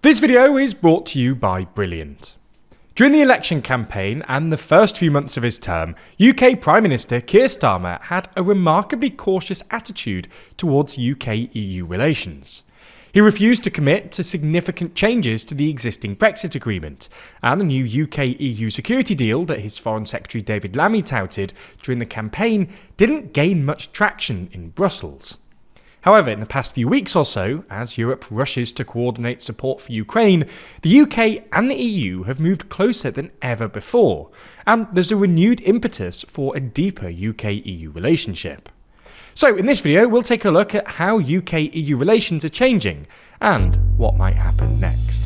This video is brought to you by Brilliant. During the election campaign and the first few months of his term, UK Prime Minister Keir Starmer had a remarkably cautious attitude towards UK-EU relations. He refused to commit to significant changes to the existing Brexit agreement, and the new UK-EU security deal that his Foreign Secretary David Lammy touted during the campaign didn't gain much traction in Brussels. However, in the past few weeks or so, as Europe rushes to coordinate support for Ukraine, the UK and the EU have moved closer than ever before, and there's a renewed impetus for a deeper UK-EU relationship. So in this video, we'll take a look at how UK-EU relations are changing, and what might happen next.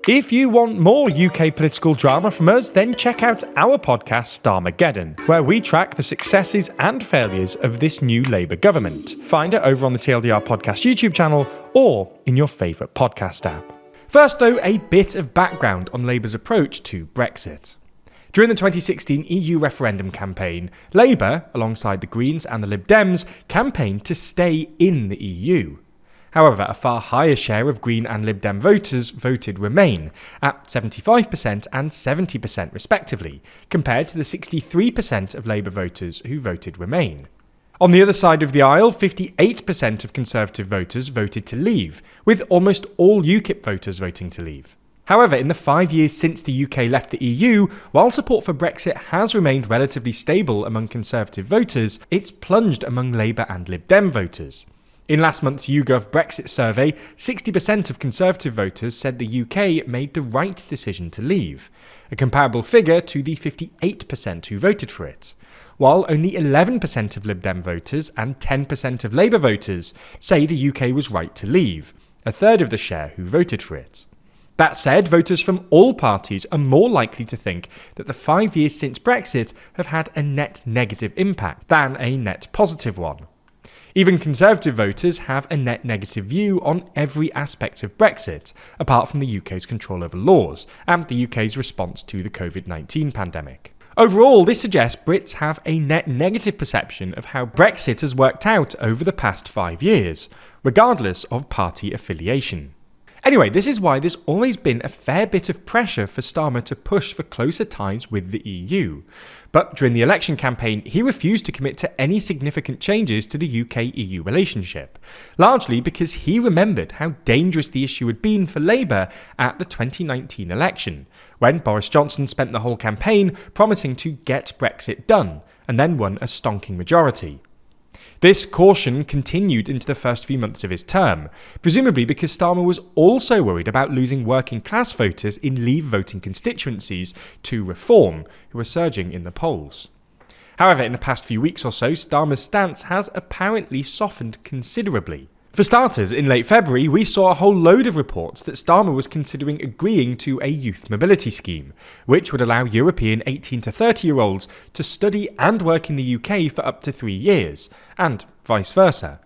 If you want more UK political drama from us, then check out our podcast Starmergeddon, where we track the successes and failures of this new Labour government. Find it over on the TLDR Podcast YouTube channel or in your favourite podcast app. First though, a bit of background on Labour's approach to Brexit. During the 2016 EU referendum campaign, Labour, alongside the Greens and the Lib Dems, campaigned to stay in the EU. However, a far higher share of Green and Lib Dem voters voted Remain, at 75% and 70% respectively, compared to the 63% of Labour voters who voted Remain. On the other side of the aisle, 58% of Conservative voters voted to leave, with almost all UKIP voters voting to leave. However, in the 5 years since the UK left the EU, while support for Brexit has remained relatively stable among Conservative voters, it's plunged among Labour and Lib Dem voters. In last month's YouGov Brexit survey, 60% of Conservative voters said the UK made the right decision to leave, a comparable figure to the 58% who voted for it, while only 11% of Lib Dem voters and 10% of Labour voters say the UK was right to leave, a third of the share who voted for it. That said, voters from all parties are more likely to think that the 5 years since Brexit have had a net negative impact than a net positive one. Even Conservative voters have a net negative view on every aspect of Brexit, apart from the UK's control over laws and the UK's response to the COVID-19 pandemic. Overall, this suggests Brits have a net negative perception of how Brexit has worked out over the past 5 years, regardless of party affiliation. Anyway, this is why there's always been a fair bit of pressure for Starmer to push for closer ties with the EU. But during the election campaign, he refused to commit to any significant changes to the UK-EU relationship, largely because he remembered how dangerous the issue had been for Labour at the 2019 election, when Boris Johnson spent the whole campaign promising to get Brexit done, and then won a stonking majority. This caution continued into the first few months of his term, presumably because Starmer was also worried about losing working-class voters in Leave voting constituencies to Reform, who were surging in the polls. However, in the past few weeks or so, Starmer's stance has apparently softened considerably. For starters, in late February, we saw a whole load of reports that Starmer was considering agreeing to a youth mobility scheme, which would allow European 18 to 30-year-olds to study and work in the UK for up to 3 years, and vice versa.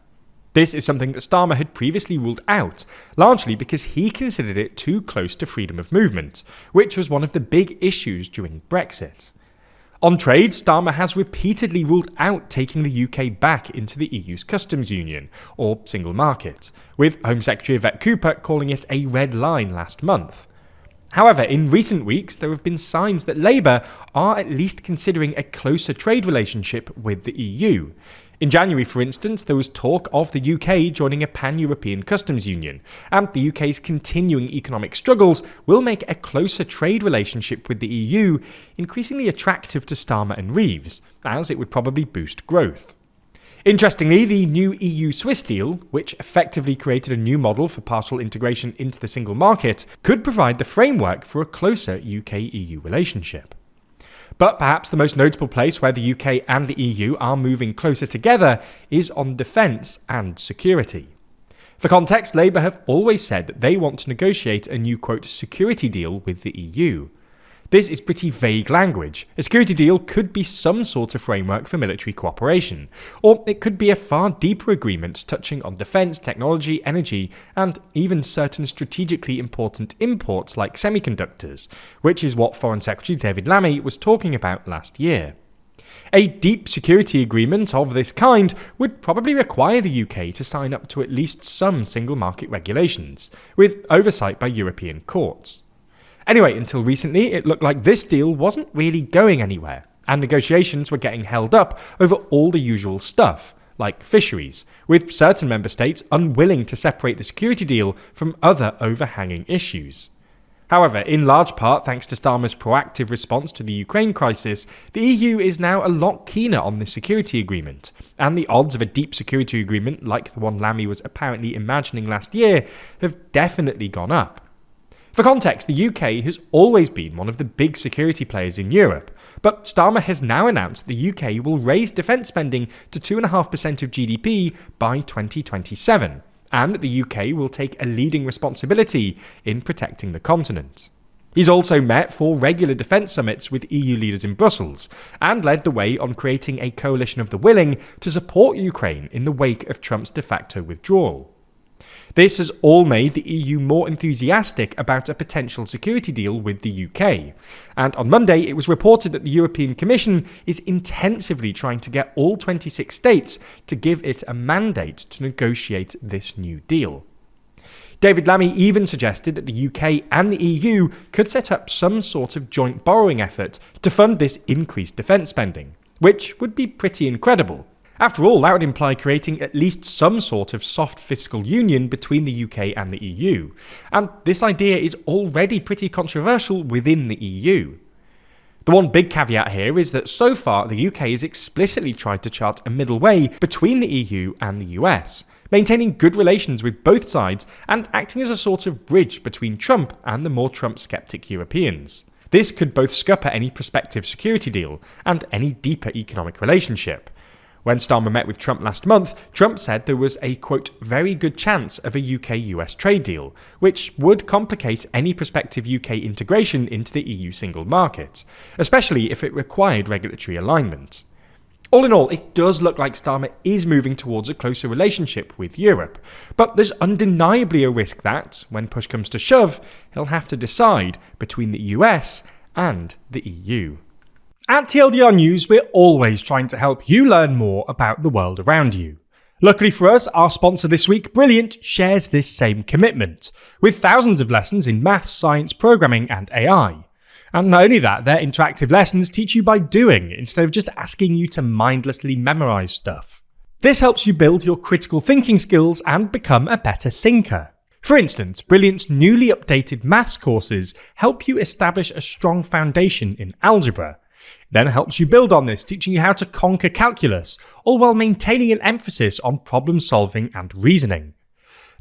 This is something that Starmer had previously ruled out, largely because he considered it too close to freedom of movement, which was one of the big issues during Brexit. On trade, Starmer has repeatedly ruled out taking the UK back into the EU's customs union, or single market, with Home Secretary Yvette Cooper calling it a red line last month. However, in recent weeks, there have been signs that Labour are at least considering a closer trade relationship with the EU. In January, for instance, there was talk of the UK joining a pan-European customs union, and the UK's continuing economic struggles will make a closer trade relationship with the EU increasingly attractive to Starmer and Reeves, as it would probably boost growth. Interestingly, the new EU-Swiss deal, which effectively created a new model for partial integration into the single market, could provide the framework for a closer UK-EU relationship. But perhaps the most notable place where the UK and the EU are moving closer together is on defence and security. For context, Labour have always said that they want to negotiate a new, quote, security deal with the EU. This is pretty vague language. A security deal could be some sort of framework for military cooperation, or it could be a far deeper agreement touching on defence, technology, energy, and even certain strategically important imports like semiconductors, which is what Foreign Secretary David Lammy was talking about last year. A deep security agreement of this kind would probably require the UK to sign up to at least some single market regulations, with oversight by European courts. Anyway, until recently, it looked like this deal wasn't really going anywhere, and negotiations were getting held up over all the usual stuff, like fisheries, with certain member states unwilling to separate the security deal from other overhanging issues. However, in large part thanks to Starmer's proactive response to the Ukraine crisis, the EU is now a lot keener on this security agreement, and the odds of a deep security agreement like the one Lammy was apparently imagining last year have definitely gone up. For context, the UK has always been one of the big security players in Europe, but Starmer has now announced that the UK will raise defence spending to 2.5% of GDP by 2027, and that the UK will take a leading responsibility in protecting the continent. He's also met 4 regular defence summits with EU leaders in Brussels, and led the way on creating a coalition of the willing to support Ukraine in the wake of Trump's de facto withdrawal. This has all made the EU more enthusiastic about a potential security deal with the UK, and on Monday it was reported that the European Commission is intensively trying to get all 26 states to give it a mandate to negotiate this new deal. David Lammy even suggested that the UK and the EU could set up some sort of joint borrowing effort to fund this increased defence spending, which would be pretty incredible. After all, that would imply creating at least some sort of soft fiscal union between the UK and the EU, and this idea is already pretty controversial within the EU. The one big caveat here is that so far the UK has explicitly tried to chart a middle way between the EU and the US, maintaining good relations with both sides and acting as a sort of bridge between Trump and the more Trump-skeptic Europeans. This could both scupper any prospective security deal and any deeper economic relationship. When Starmer met with Trump last month, Trump said there was a, quote, very good chance of a UK-US trade deal, which would complicate any prospective UK integration into the EU single market, especially if it required regulatory alignment. All in all, it does look like Starmer is moving towards a closer relationship with Europe, but there's undeniably a risk that, when push comes to shove, he'll have to decide between the US and the EU. At TLDR News, we're always trying to help you learn more about the world around you. Luckily for us, our sponsor this week, Brilliant, shares this same commitment, with thousands of lessons in maths, science, programming, and AI. And not only that, their interactive lessons teach you by doing, instead of just asking you to mindlessly memorize stuff. This helps you build your critical thinking skills and become a better thinker. For instance, Brilliant's newly updated maths courses help you establish a strong foundation in algebra. Then helps you build on this, teaching you how to conquer calculus, all while maintaining an emphasis on problem solving and reasoning.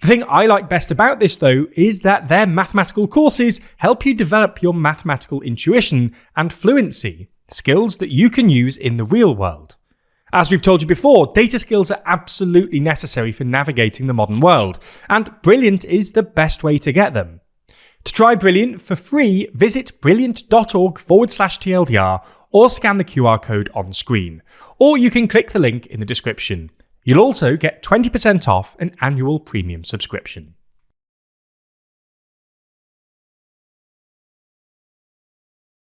The thing I like best about this, though, is that their mathematical courses help you develop your mathematical intuition and fluency, skills that you can use in the real world. As we've told you before, data skills are absolutely necessary for navigating the modern world, and Brilliant is the best way to get them. To try Brilliant for free, visit brilliant.org/TLDR or scan the QR code on screen, or you can click the link in the description. You'll also get 20% off an annual premium subscription.